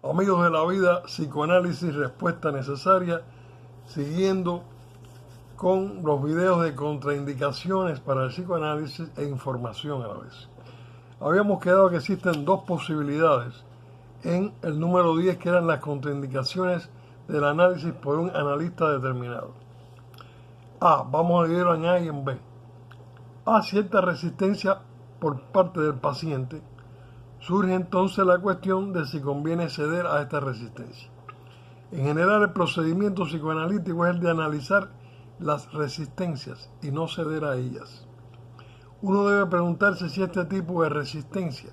Amigos de la vida, psicoanálisis, respuesta necesaria, siguiendo con los videos de contraindicaciones para el psicoanálisis e información a la vez. Habíamos quedado que existen dos posibilidades en el número 10, que eran las contraindicaciones del análisis por un analista determinado. A, vamos a dividirlo en A y en B. A, cierta resistencia por parte del paciente. Surge entonces la cuestión de si conviene ceder a esta resistencia. En general, el procedimiento psicoanalítico es el de analizar las resistencias y no ceder a ellas. Uno debe preguntarse si este tipo de resistencia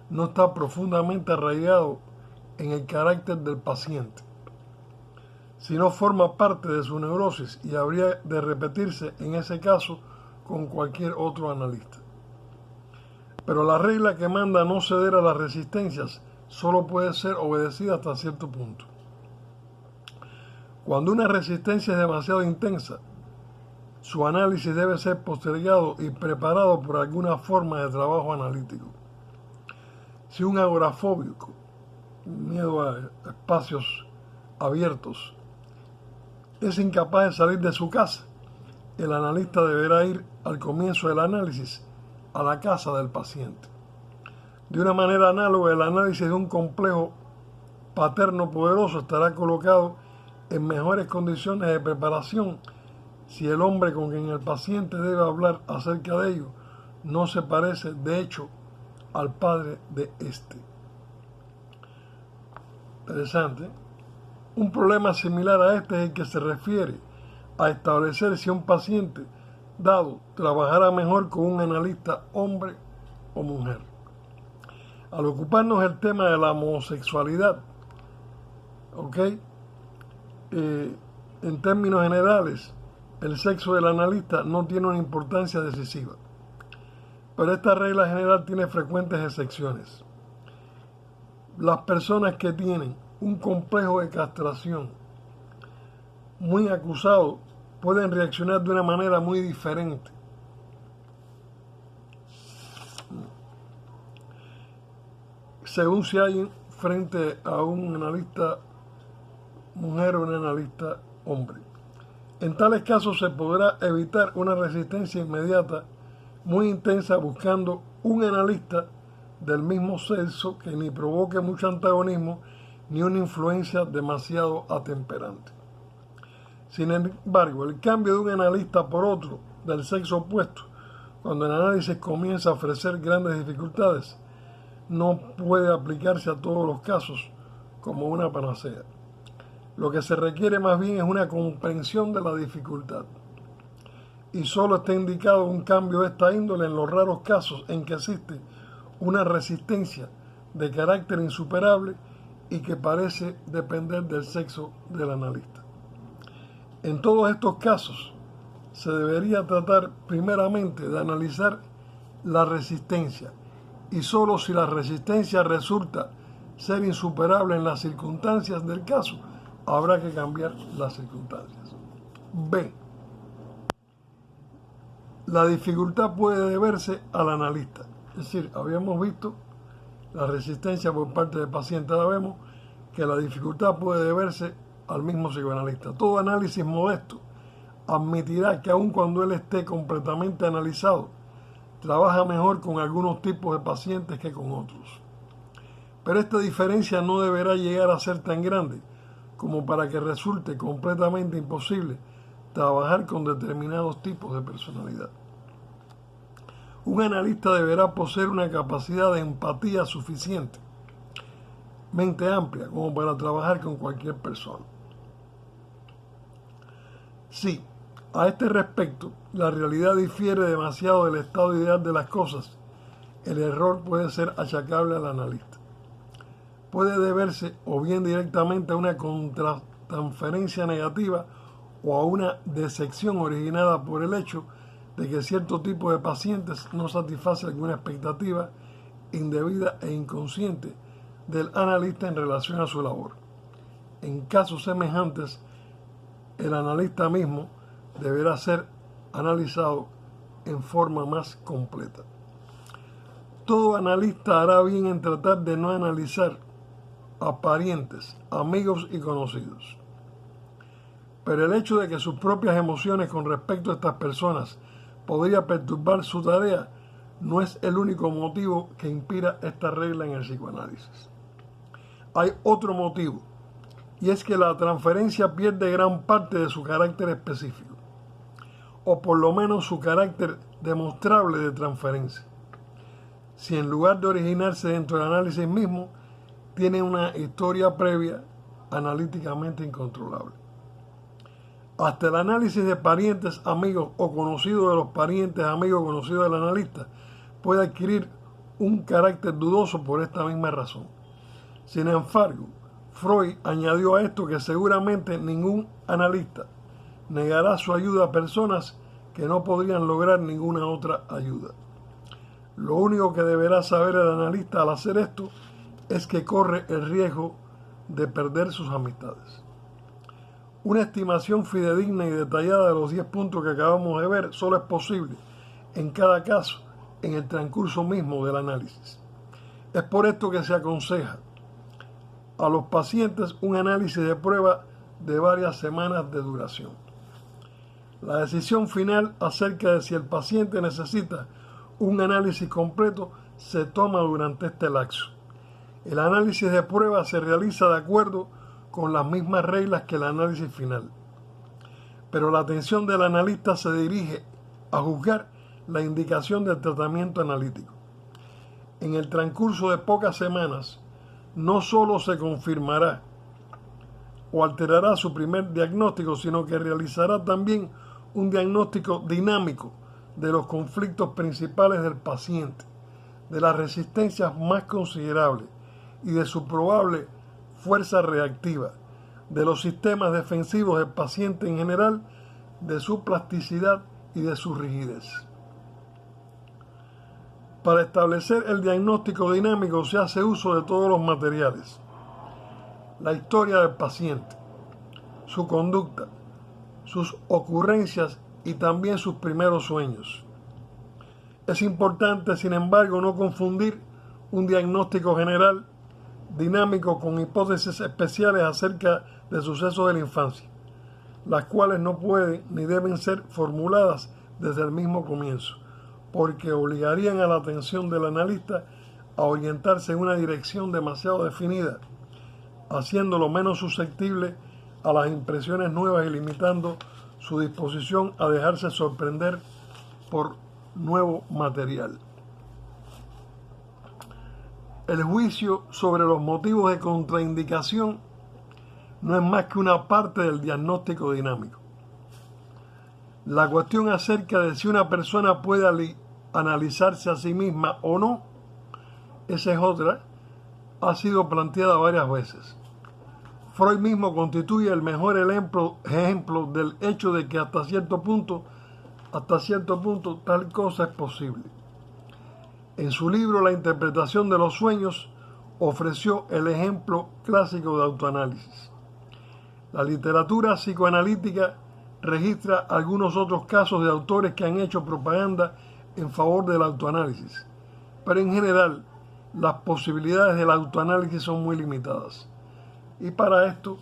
no está profundamente arraigado en el carácter del paciente, si no forma parte de su neurosis y habría de repetirse en ese caso con cualquier otro analista. Pero la regla que manda no ceder a las resistencias solo puede ser obedecida hasta cierto punto. Cuando una resistencia es demasiado intensa, su análisis debe ser postergado y preparado por alguna forma de trabajo analítico. Si un agorafóbico, miedo a espacios abiertos, es incapaz de salir de su casa, el analista deberá ir al comienzo del análisis a la casa del paciente. De una manera análoga, el análisis de un complejo paterno poderoso estará colocado en mejores condiciones de preparación si el hombre con quien el paciente debe hablar acerca de ello no se parece, de hecho, al padre de este. Interesante. Un problema similar a este es el que se refiere a establecer si un paciente dado trabajará mejor con un analista hombre o mujer. Al ocuparnos el tema de la homosexualidad, en términos generales, el sexo del analista no tiene una importancia decisiva, pero esta regla general tiene frecuentes excepciones. Las personas que tienen un complejo de castración muy acusado pueden reaccionar de una manera muy diferente. Según si hay frente a un analista mujer o un analista hombre. En tales casos se podrá evitar una resistencia inmediata muy intensa buscando un analista del mismo sexo que ni provoque mucho antagonismo ni una influencia demasiado atemperante. Sin embargo, el cambio de un analista por otro del sexo opuesto, cuando el análisis comienza a ofrecer grandes dificultades, no puede aplicarse a todos los casos como una panacea. Lo que se requiere más bien es una comprensión de la dificultad. Y solo está indicado un cambio de esta índole en los raros casos en que existe una resistencia de carácter insuperable y que parece depender del sexo del analista. En todos estos casos, se debería tratar primeramente de analizar la resistencia, y solo si la resistencia resulta ser insuperable en las circunstancias del caso, habrá que cambiar las circunstancias. B. La dificultad puede deberse al analista. Es decir, habíamos visto la resistencia por parte del paciente, ahora vemos que la dificultad puede deberse al mismo psicoanalista. Todo análisis modesto admitirá que aun cuando él esté completamente analizado, trabaja mejor con algunos tipos de pacientes que con otros. Pero esta diferencia no deberá llegar a ser tan grande como para que resulte completamente imposible trabajar con determinados tipos de personalidad. Un analista deberá poseer una capacidad de empatía suficiente, mente amplia, como para trabajar con cualquier persona. Sí, a este respecto, la realidad difiere demasiado del estado ideal de las cosas. El error puede ser achacable al analista. Puede deberse o bien directamente a una contratransferencia negativa o a una decepción originada por el hecho de que cierto tipo de pacientes no satisface alguna expectativa indebida e inconsciente del analista en relación a su labor. En casos semejantes, el analista mismo deberá ser analizado en forma más completa. Todo analista hará bien en tratar de no analizar a parientes, amigos y conocidos. Pero el hecho de que sus propias emociones con respecto a estas personas podría perturbar su tarea no es el único motivo que inspira esta regla en el psicoanálisis. Hay otro motivo, y es que la transferencia pierde gran parte de su carácter específico, o por lo menos su carácter demostrable de transferencia. Si en lugar de originarse dentro del análisis mismo, tiene una historia previa analíticamente incontrolable. Hasta el análisis de parientes, amigos o conocidos de los parientes, amigos o conocidos del analista puede adquirir un carácter dudoso por esta misma razón. Sin embargo, Freud añadió a esto que seguramente ningún analista negará su ayuda a personas que no podrían lograr ninguna otra ayuda. Lo único que deberá saber el analista al hacer esto es que corre el riesgo de perder sus amistades. Una estimación fidedigna y detallada de los 10 puntos que acabamos de ver solo es posible en cada caso en el transcurso mismo del análisis. Es por esto que se aconseja a los pacientes un análisis de prueba de varias semanas de duración. La decisión final acerca de si el paciente necesita un análisis completo se toma durante este lapso. El análisis de prueba se realiza de acuerdo con las mismas reglas que el análisis final, pero la atención del analista se dirige a juzgar la indicación del tratamiento analítico. En el transcurso de pocas semanas, no solo se confirmará o alterará su primer diagnóstico, sino que realizará también un diagnóstico dinámico de los conflictos principales del paciente, de las resistencias más considerables y de su probable fuerza reactiva, de los sistemas defensivos del paciente en general, de su plasticidad y de su rigidez. Para establecer el diagnóstico dinámico se hace uso de todos los materiales: la historia del paciente, su conducta, sus ocurrencias y también sus primeros sueños. Es importante, sin embargo, no confundir un diagnóstico general dinámico con hipótesis especiales acerca de sucesos de la infancia, las cuales no pueden ni deben ser formuladas desde el mismo comienzo, porque obligarían a la atención del analista a orientarse en una dirección demasiado definida, haciéndolo menos susceptible a las impresiones nuevas y limitando su disposición a dejarse sorprender por nuevo material. El juicio sobre los motivos de contraindicación no es más que una parte del diagnóstico dinámico. La cuestión acerca de si una persona puede analizarse a sí misma o no, esa es otra, ha sido planteada varias veces. Freud mismo constituye el mejor ejemplo del hecho de que hasta cierto punto tal cosa es posible. En su libro La interpretación de los sueños ofreció el ejemplo clásico de autoanálisis. La literatura psicoanalítica registra algunos otros casos de autores que han hecho propaganda en favor del autoanálisis, pero en general las posibilidades del autoanálisis son muy limitadas. Y para esto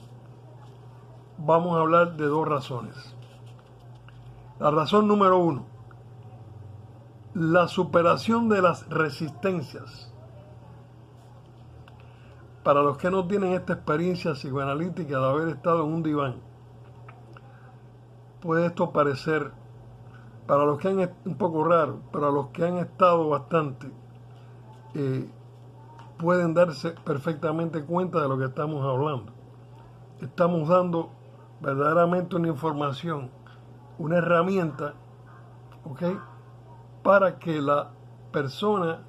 vamos a hablar de dos razones. La razón número 1, la superación de las resistencias. Para los que no tienen esta experiencia psicoanalítica de haber estado en un diván, puede esto parecer, para los que han un poco raro, pero a los que han estado bastante, pueden darse perfectamente cuenta de lo que estamos hablando. Estamos dando verdaderamente una información, una herramienta, ¿ok?, para que la persona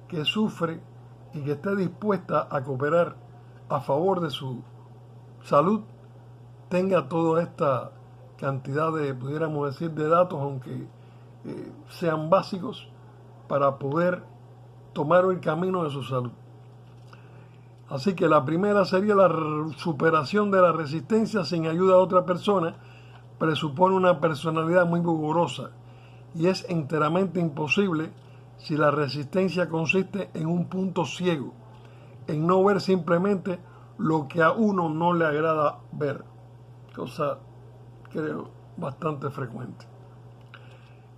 que sufre y que esté dispuesta a cooperar a favor de su salud tenga toda esta cantidad de, pudiéramos decir, de datos, aunque sean básicos, para poder tomar el camino de su salud. Así que la primera sería la superación de la resistencia sin ayuda de otra persona. Presupone una personalidad muy vigorosa y es enteramente imposible si la resistencia consiste en un punto ciego, en no ver simplemente lo que a uno no le agrada ver, cosa creo bastante frecuente.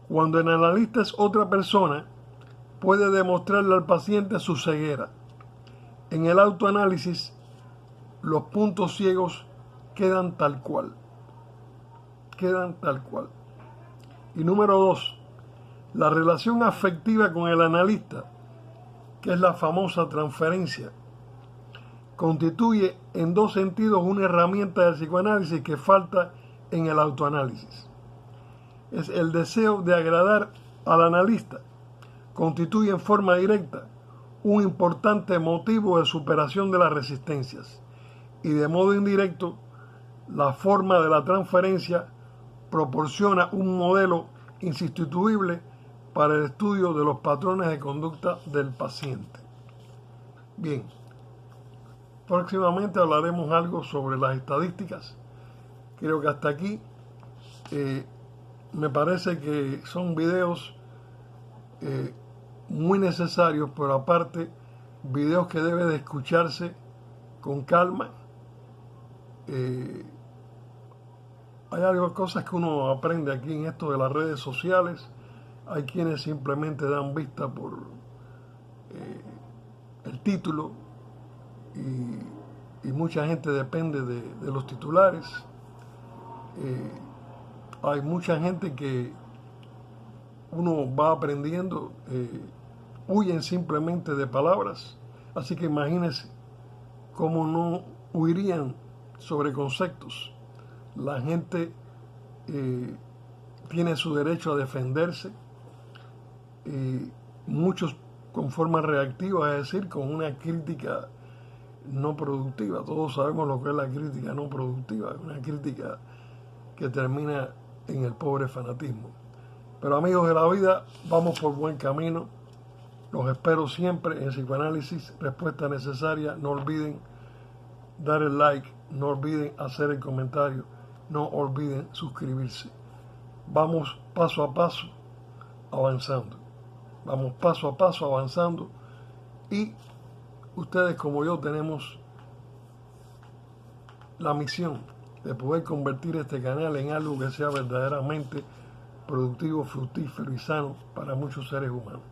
Cuando el analista es otra persona, puede demostrarle al paciente su ceguera. En el autoanálisis, los puntos ciegos quedan tal cual. Quedan tal cual. Y número 2, la relación afectiva con el analista, que es la famosa transferencia, constituye en dos sentidos una herramienta del psicoanálisis que falta en el autoanálisis. Es el deseo de agradar al analista, constituye en forma directa un importante motivo de superación de las resistencias, y de modo indirecto, la forma de la transferencia proporciona un modelo insustituible para el estudio de los patrones de conducta del paciente. Bien, próximamente hablaremos algo sobre las estadísticas. Creo que hasta aquí me parece que son videos muy necesarios, pero aparte videos que deben de escucharse con calma. Hay algo, cosas que uno aprende aquí en esto de las redes sociales. Hay quienes simplemente dan vista por el título y mucha gente depende de los titulares. Hay mucha gente que uno va aprendiendo, huyen simplemente de palabras. Así que imagínense cómo no huirían sobre conceptos. La gente tiene su derecho a defenderse, muchos con forma reactiva, es decir, con una crítica no productiva. Todos sabemos lo que es la crítica no productiva, una crítica que termina en el pobre fanatismo. Pero amigos de la vida, vamos por buen camino. Los espero siempre en Psicoanálisis, Respuesta Necesaria. No olviden dar el like, no olviden hacer el comentario, no olviden suscribirse. Vamos paso a paso avanzando. Vamos paso a paso avanzando y ustedes como yo tenemos la misión de poder convertir este canal en algo que sea verdaderamente productivo, fructífero y sano para muchos seres humanos.